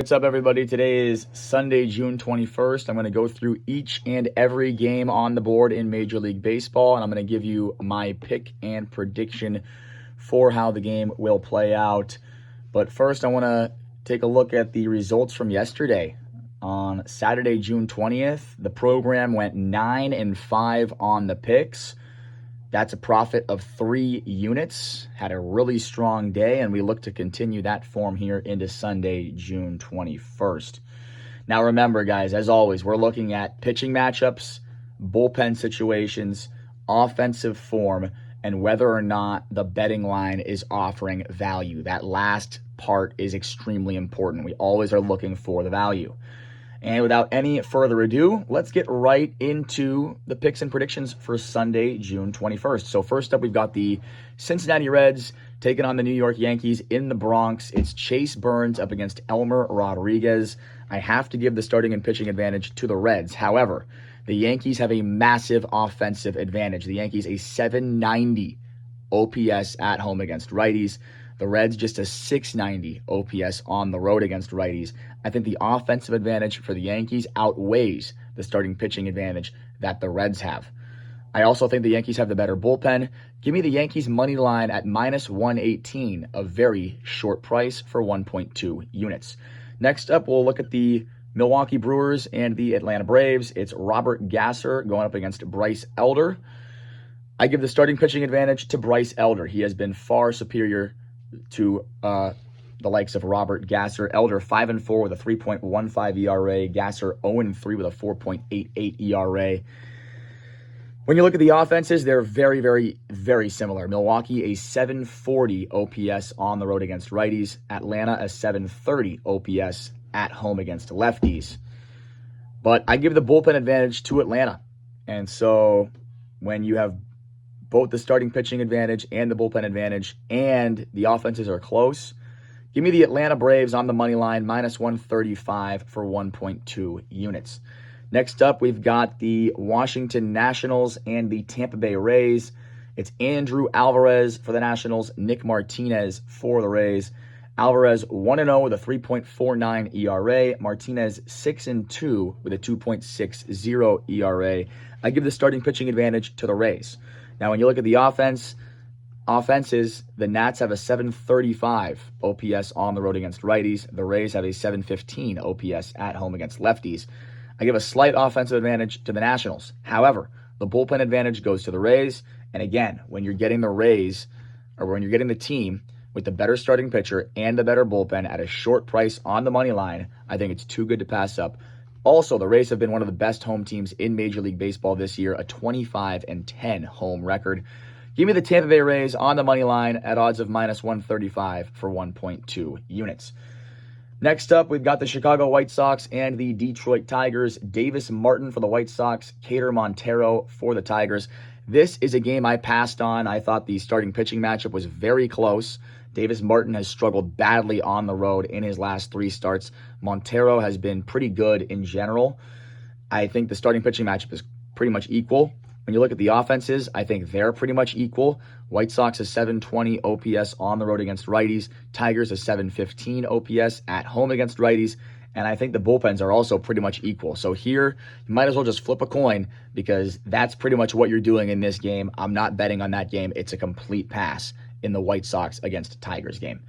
What's up, everybody? Today is Sunday, June 21st. I'm going to go through each and every game on the board in Major League Baseball, and I'm going to give you my pick and prediction for how the game will play out. But first, I want to take a look at the results from yesterday. On Saturday, June 20th, the program went 9-5 on the picks. That's a profit of 3 units. Had a really strong day, and we look to continue that form here into Sunday, June 21st. Now remember, guys, as always, we're looking at pitching matchups, bullpen situations, offensive form, and whether or not the betting line is offering value. That last part is extremely important. We always are looking for the value. And without any further ado, let's get right into the picks and predictions for Sunday, June 21st. So first up, we've got the Cincinnati Reds taking on the New York Yankees in the Bronx. It's Chase Burns up against Elmer Rodriguez. I have to give the starting and pitching advantage to the Reds. However, the Yankees have a massive offensive advantage. The Yankees a 790 OPS at home against righties. The Reds just a 690 OPS on the road against righties. I think the offensive advantage for the Yankees outweighs the starting pitching advantage that the Reds have. I also think the Yankees have the better bullpen. Give me the Yankees money line at -118, a very short price for 1.2 units. Next up, we'll look at the Milwaukee Brewers and the Atlanta Braves. It's Robert Gasser going up against Bryce Elder. I give the starting pitching advantage to Bryce Elder. He has been far superior to the likes of Robert Gasser. Elder 5-4 with a 3.15 ERA. Gasser 0-3 with a 4.88 ERA. When you look at the offenses, they're very, very, very similar. Milwaukee, a 740 OPS on the road against righties. Atlanta, a 730 OPS at home against lefties. But I give the bullpen advantage to Atlanta. And so when you have both the starting pitching advantage and the bullpen advantage, and the offenses are close, give me the Atlanta Braves on the money line, -135 for 1.2 units. Next up, we've got the Washington Nationals and the Tampa Bay Rays. It's Andrew Alvarez for the Nationals, Nick Martinez for the Rays. Alvarez 1-0 with a 3.49 ERA. Martinez 6-2 with a 2.60 ERA. I give the starting pitching advantage to the Rays. Now, when you look at the offenses, the Nats have a 735 OPS on the road against righties. The Rays have a 715 OPS at home against lefties. I give a slight offensive advantage to the Nationals. However, the bullpen advantage goes to the Rays. And again, when you're getting the Rays, or when you're getting the team with the better starting pitcher and the better bullpen at a short price on the money line, I think it's too good to pass up. Also, the Rays have been one of the best home teams in Major League Baseball this year, a 25-10 home record. Give me the Tampa Bay Rays on the money line at odds of -135 for 1.2 units. Next up, we've got the Chicago White Sox and the Detroit Tigers. Davis Martin for the White Sox, Cater Montero for the Tigers. This is a game I passed on. I thought the starting pitching matchup was very close. Davis Martin has struggled badly on the road in his last 3 starts. Montero has been pretty good in general. I think the starting pitching matchup is pretty much equal. When you look at the offenses, I think they're pretty much equal. White Sox a 720 OPS on the road against righties. Tigers a 715 OPS at home against righties. And I think the bullpens are also pretty much equal. So here, you might as well just flip a coin because that's pretty much what you're doing in this game. I'm not betting on that game. It's a complete pass in the White Sox against Tigers game.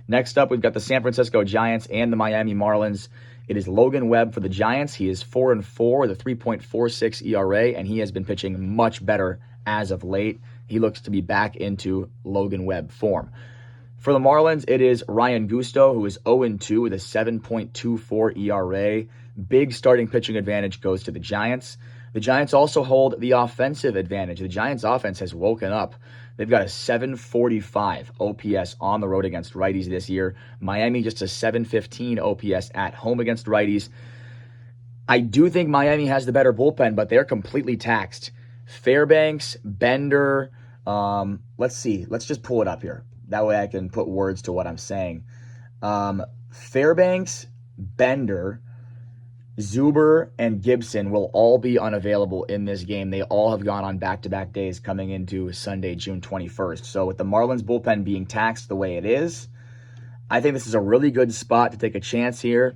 Next up, we've got the San Francisco Giants and the Miami Marlins. It is Logan Webb for the Giants. He is 4-4 with a 3.46 ERA, and he has been pitching much better as of late. He looks to be back into Logan Webb form. For the Marlins, it is Ryan Gusto, who is 0-2 with a 7.24 ERA. Big starting pitching advantage goes to the Giants. The Giants also hold the offensive advantage. The Giants' offense has woken up. They've got a 745 OPS on the road against righties this year. Miami just a 715 OPS at home against righties. I do think Miami has the better bullpen, but they're completely taxed. Fairbanks, Bender, let's see. Let's just pull it up here. That way I can put words to what I'm saying. Fairbanks, Bender, Zuber, and Gibson will all be unavailable in this game. They all have gone on back-to-back days coming into Sunday, June 21st. So with the Marlins bullpen being taxed the way it is, I think this is a really good spot to take a chance here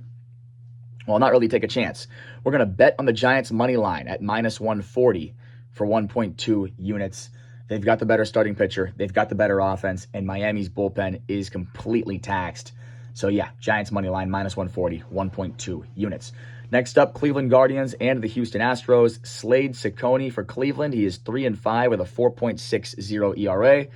Well, not really take a chance. We're going to bet on the Giants' money line at minus 140 for 1.2 units. They've got the better starting pitcher. They've got the better offense, and Miami's bullpen is completely taxed. So, yeah, Giants' money line, minus 140, 1.2 units. Next up, Cleveland Guardians and the Houston Astros. Slade Cecconi for Cleveland. He is 3-5 with a 4.60 ERA.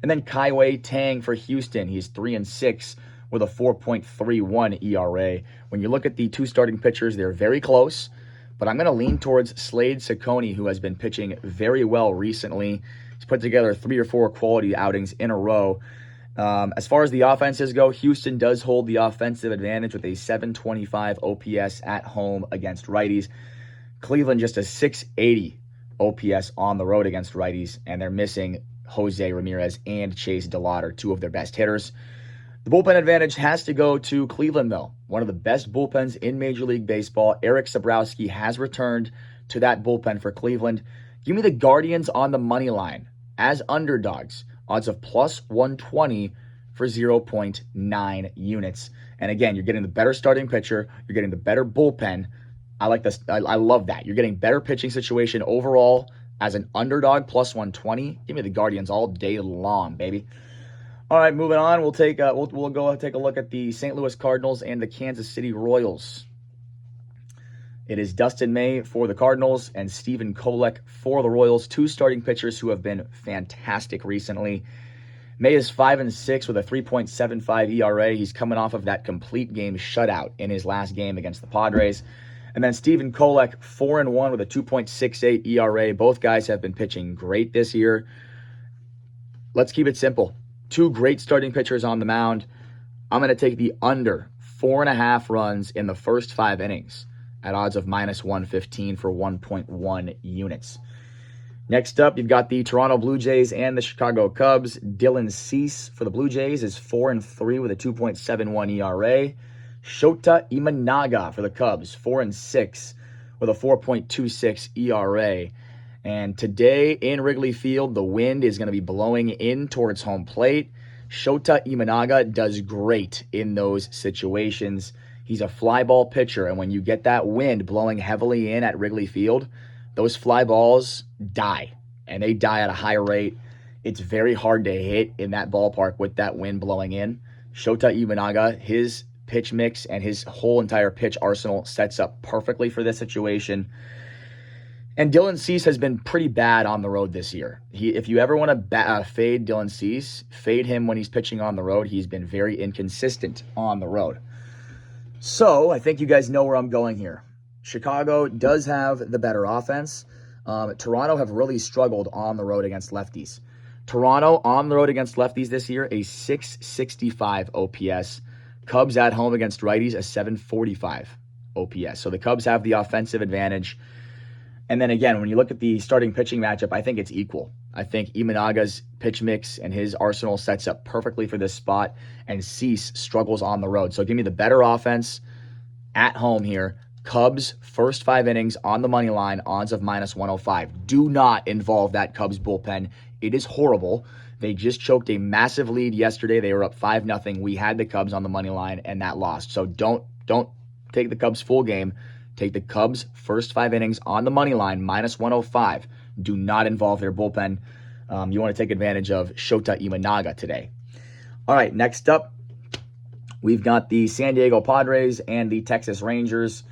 And then Kaiwei Tang for Houston. He's 3-6 with a 4.31 ERA. When you look at the two starting pitchers, they're very close, but I'm going to lean towards Slade Cecconi, who has been pitching very well recently. He's put together 3 or 4 quality outings in a row. As far as the offenses go, Houston does hold the offensive advantage with a 725 OPS at home against righties. Cleveland just a 680 OPS on the road against righties, and they're missing Jose Ramirez and Chase DeLauder, 2 of their best hitters. The bullpen advantage has to go to Cleveland, though. One of the best bullpens in Major League Baseball. Eric Sabrowski has returned to that bullpen for Cleveland. Give me the Guardians on the money line as underdogs. Odds of plus 120 for 0.9 units. And again, you're getting the better starting pitcher. You're getting the better bullpen. I like this. I love that. You're getting better pitching situation overall as an underdog, plus 120. Give me the Guardians all day long, baby. All right, moving on. We'll go take a look at the St. Louis Cardinals and the Kansas City Royals. It is Dustin May for the Cardinals and Stephen Kolek for the Royals, 2 starting pitchers who have been fantastic recently. May is 5-6 with a 3.75 ERA. He's coming off of that complete game shutout in his last game against the Padres. And then Stephen Kolek, 4-1 with a 2.68 ERA. Both guys have been pitching great this year. Let's keep it simple. 2 great starting pitchers on the mound. I'm going to take the under 4.5 runs in the first 5 innings at odds of minus 115 for 1.1 units. Next up, you've got the Toronto Blue Jays and the Chicago Cubs. Dylan Cease for the Blue Jays is 4-3 with a 2.71 ERA. Shota Imanaga for the Cubs, 4-6 with a 4.26 ERA. And today in Wrigley Field, the wind is going to be blowing in towards home plate. Shota Imanaga does great in those situations. He's a fly ball pitcher, and when you get that wind blowing heavily in at Wrigley Field, those fly balls die, and they die at a high rate. It's very hard to hit in that ballpark with that wind blowing in. Shota Imanaga, his pitch mix and his whole entire pitch arsenal sets up perfectly for this situation. And Dylan Cease has been pretty bad on the road this year. If you ever want to fade Dylan Cease, fade him when he's pitching on the road. He's been very inconsistent on the road. So I think you guys know where I'm going here. Chicago does have the better offense. Toronto have really struggled on the road against lefties. Toronto on the road against lefties this year, a 665 OPS. Cubs at home against righties, a 745 OPS. So the Cubs have the offensive advantage. And then again, when you look at the starting pitching matchup, I think it's equal. I think Imanaga's pitch mix and his arsenal sets up perfectly for this spot, and Cease struggles on the road. So give me the better offense at home here. Cubs, first 5 innings on the money line, odds of minus 105. Do not involve that Cubs bullpen. It is horrible. They just choked a massive lead yesterday. They were up 5-0. We had the Cubs on the money line, and that lost. So don't take the Cubs full game. Take the Cubs first 5 innings on the money line, minus 105. Do not involve their bullpen. You want to take advantage of Shota Imanaga today. All right, next up, we've got the San Diego Padres and the Texas Rangers.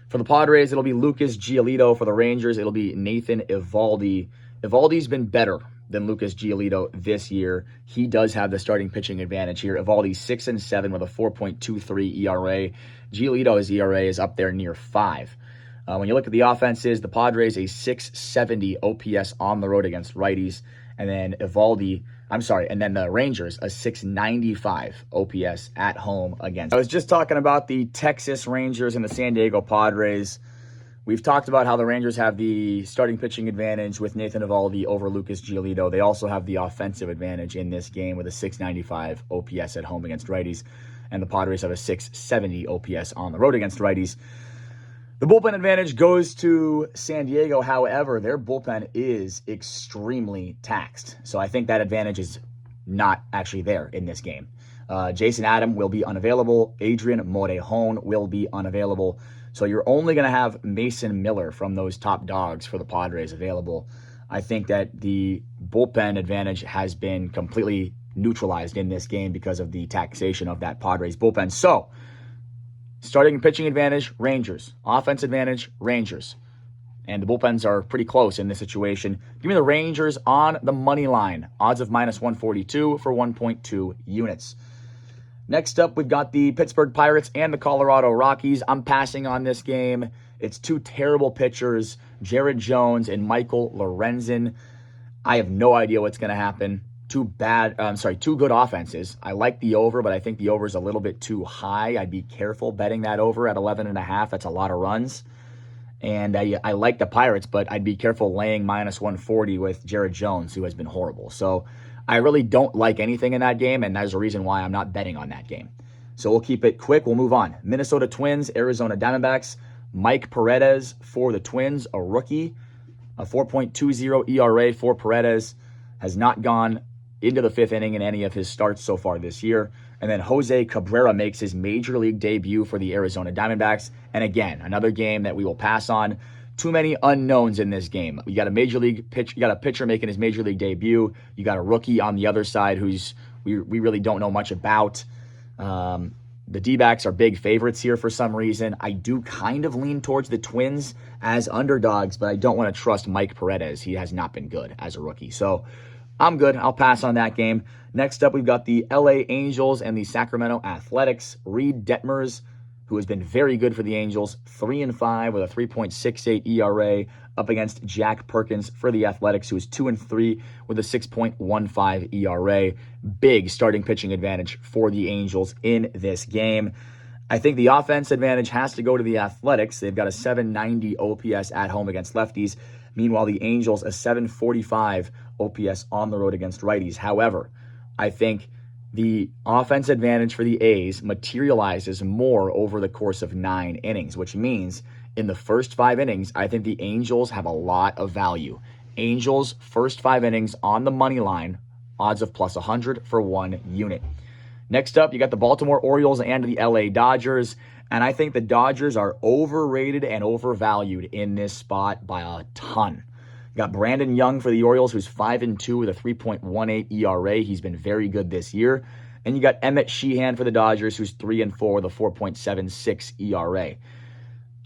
For the Padres, it'll be Lucas Giolito. For the Rangers, it'll be Nathan Eovaldi. Eovaldi's been better than Lucas Giolito this year. He does have the starting pitching advantage here. Eovaldi's 6-7 with a 4.23 ERA. Giolito's ERA is up there near 5. When you look at the offenses, the Padres a 670 OPS on the road against righties, and then the Rangers a 695 OPS at home against. I was just talking about the Texas Rangers and the San Diego Padres. We've talked about how the Rangers have the starting pitching advantage with Nathan Eovaldi over Lucas Giolito. They also have the offensive advantage in this game with a 695 OPS at home against righties, and the Padres have a 670 OPS on the road against righties. The bullpen advantage goes to San Diego. However, their bullpen is extremely taxed. So I think that advantage is not actually there in this game. Jason Adam will be unavailable. Adrian Morejon will be unavailable. So you're only going to have Mason Miller from those top dogs for the Padres available. I think that the bullpen advantage has been completely neutralized in this game because of the taxation of that Padres bullpen. So, starting and pitching advantage, Rangers. Offense advantage, Rangers. And the bullpens are pretty close in this situation. Give me the Rangers on the money line. Odds of minus 142 for 1.2 units. Next up, we've got the Pittsburgh Pirates and the Colorado Rockies. I'm passing on this game. It's two terrible pitchers, Jared Jones and Michael Lorenzen. I have no idea what's going to happen. Two good offenses. I like the over, but I think the over is a little bit too high. I'd be careful betting that over at 11.5. That's a lot of runs. And I like the Pirates, but I'd be careful laying minus 140 with Jared Jones, who has been horrible. So I really don't like anything in that game, and there's a reason why I'm not betting on that game. So we'll keep it quick. We'll move on. Minnesota Twins, Arizona Diamondbacks. Mike Paredes for the Twins, a rookie. A 4.20 ERA for Paredes. Has not gone into the fifth inning in any of his starts so far this year. And then Jose Cabrera makes his major league debut for the Arizona Diamondbacks. And again, another game that we will pass on. Too many unknowns in this game. You got a pitcher making his major league debut. You got a rookie on the other side who's we really don't know much about. The D-backs are big favorites here for some reason. I do kind of lean towards the Twins as underdogs, but I don't want to trust Mike Paredes. He has not been good as a rookie. So I'm good. I'll pass on that game. Next up, we've got the LA Angels and the Sacramento Athletics. Reed Detmers, who has been very good for the Angels, 3-5 with a 3.68 ERA, up against Jack Perkins for the Athletics, who is 2-3 with a 6.15 ERA. Big starting pitching advantage for the Angels in this game. I think the offense advantage has to go to the Athletics. They've got a 790 OPS at home against lefties. Meanwhile, the Angels, a 745 OPS on the road against righties. However, I think the offense advantage for the A's materializes more over the course of 9 innings, which means in the first 5 innings, I think the Angels have a lot of value. Angels, first 5 innings on the money line, odds of plus 100 for 1 unit. Next up, you got the Baltimore Orioles and the LA Dodgers. And I think the Dodgers are overrated and overvalued in this spot by a ton. You got Brandon Young for the Orioles, who's 5-2 with a 3.18 ERA. He's been very good this year. And you got Emmett Sheehan for the Dodgers, who's 3-4 with a 4.76 ERA.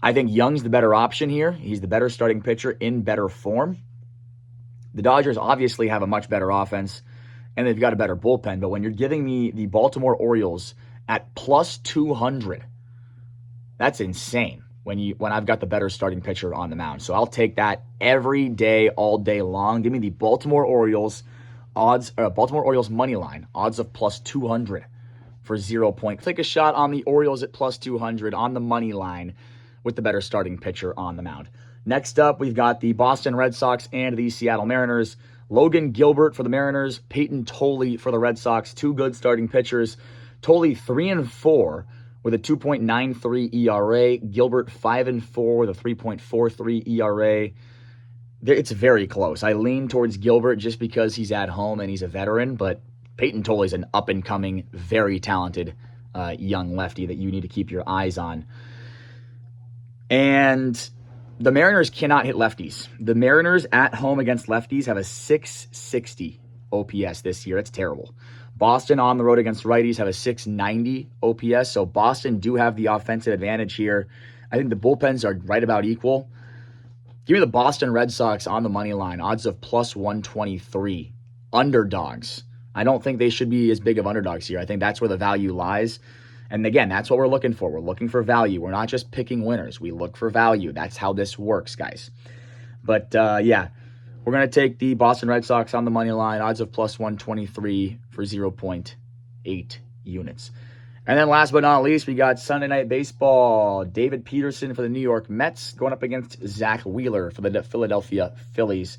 I think Young's the better option here. He's the better starting pitcher in better form. The Dodgers obviously have a much better offense, and they've got a better bullpen. But when you're giving me the Baltimore Orioles at plus 200, that's insane when I've got the better starting pitcher on the mound. So I'll take that every day, all day long. Give me the Baltimore Orioles money line, odds of plus 200 for 0 point. Take a shot on the Orioles at plus 200 on the money line with the better starting pitcher on the mound. Next up, we've got the Boston Red Sox and the Seattle Mariners. Logan Gilbert for the Mariners, Peyton Tolley for the Red Sox. Two good starting pitchers. Tolley 3-4 with a 2.93 ERA. Gilbert 5-4 with a 3.43 ERA. It's very close. I lean towards Gilbert just because he's at home and he's a veteran, but Peyton Tolley's an up-and-coming, very talented young lefty that you need to keep your eyes on. And the Mariners cannot hit lefties. The Mariners at home against lefties have a 660 OPS this year. It's terrible. Boston on the road against righties have a 690 OPS, so Boston do have the offensive advantage here. I think the bullpens are right about equal. Give me the Boston Red Sox on the money line, odds of plus 123. Underdogs. I don't think they should be as big of underdogs here. I think that's where the value lies. And again, that's what we're looking for. We're looking for value. We're not just picking winners. We look for value. That's how this works, guys. But yeah, we're going to take the Boston Red Sox on the money line, odds of plus 123 for 0.8 units. And then last but not least, we got Sunday Night Baseball. David Peterson for the New York Mets going up against Zach Wheeler for the Philadelphia Phillies.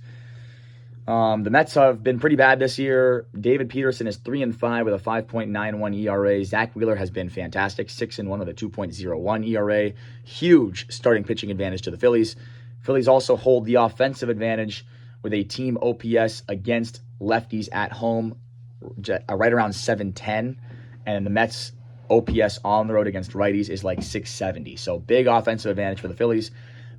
The Mets have been pretty bad this year. David Peterson is 3-5 with a 5.91 ERA. Zach Wheeler has been fantastic, 6-1 with a 2.01 ERA. Huge starting pitching advantage to the Phillies. Phillies also hold the offensive advantage with a team OPS against lefties at home right around 710. And the Mets' OPS on the road against righties is like 670. So big offensive advantage for the Phillies.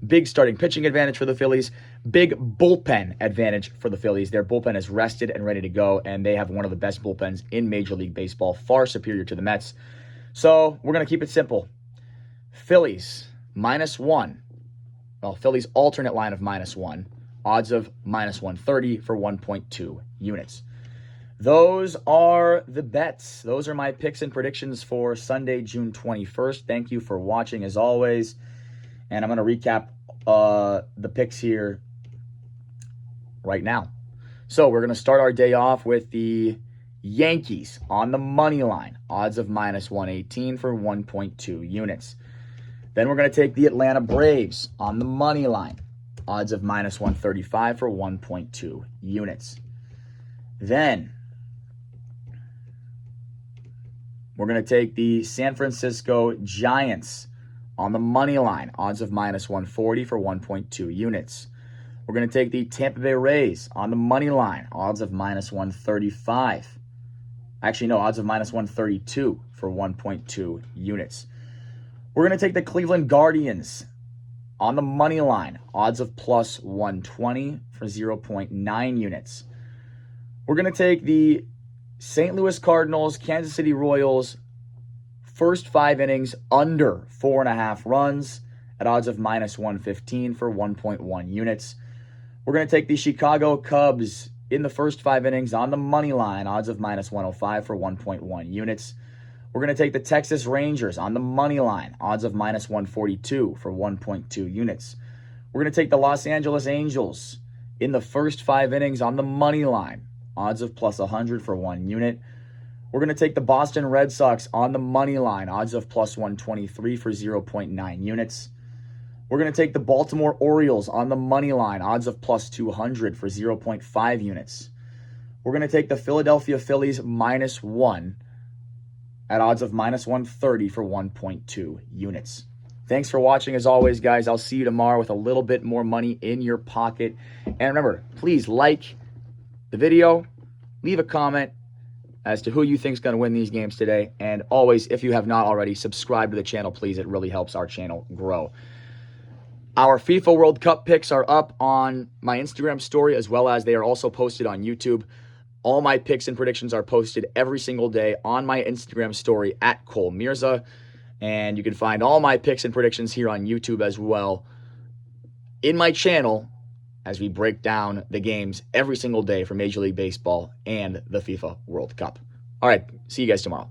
Big starting pitching advantage for the Phillies. Big bullpen advantage for the Phillies. Their bullpen is rested and ready to go, and they have one of the best bullpens in Major League Baseball, far superior to the Mets. So we're going to keep it simple. Phillies, -1. Well, Phillies alternate line of -1. Odds of -130 for 1.2 units. Those are the bets. Those are my picks and predictions for Sunday, June 21st. Thank you for watching as always. And I'm going to recap the picks here right now. So we're going to start our day off with the Yankees on the money line. Odds of -118 for 1.2 units. Then we're going to take the Atlanta Braves on the money line. Odds of -135 for 1.2 units. Then we're going to take the San Francisco Giants on the money line. Odds of -140 for 1.2 units. We're going to take the Tampa Bay Rays on the money line. Odds of -135. Actually, no, odds of -132 for 1.2 units. We're going to take the Cleveland Guardians on the money line. Odds of +120 for 0.9 units. We're going to take the St. Louis Cardinals, Kansas City Royals, first 5 innings under 4.5 runs at odds of -115 for 1.1 units. We're going to take the Chicago Cubs in the first 5 innings on the money line, odds of -105 for 1.1 units. We're going to take the Texas Rangers on the money line, odds of -142 for 1.2 units. We're going to take the Los Angeles Angels in the first 5 innings on the money line, odds of +100 for 1 unit. We're going to take the Boston Red Sox on the money line, odds of +123 for 0.9 units. We're going to take the Baltimore Orioles on the money line, odds of +200 for 0.5 units. We're going to take the Philadelphia Phillies -1 at odds of -130 for 1.2 units. Thanks for watching as always, guys. I'll see you tomorrow with a little bit more money in your pocket. And remember, please like the video, leave a comment as to who you think is going to win these games today. And always, if you have not already, subscribe to the channel, please. It really helps our channel grow. Our FIFA World Cup picks are up on my Instagram story, as well as they are also posted on YouTube. All my picks and predictions are posted every single day on my Instagram story at Cole Mirza. And you can find all my picks and predictions here on YouTube as well in my channel as we break down the games every single day for Major League Baseball and the FIFA World Cup. All right, see you guys tomorrow.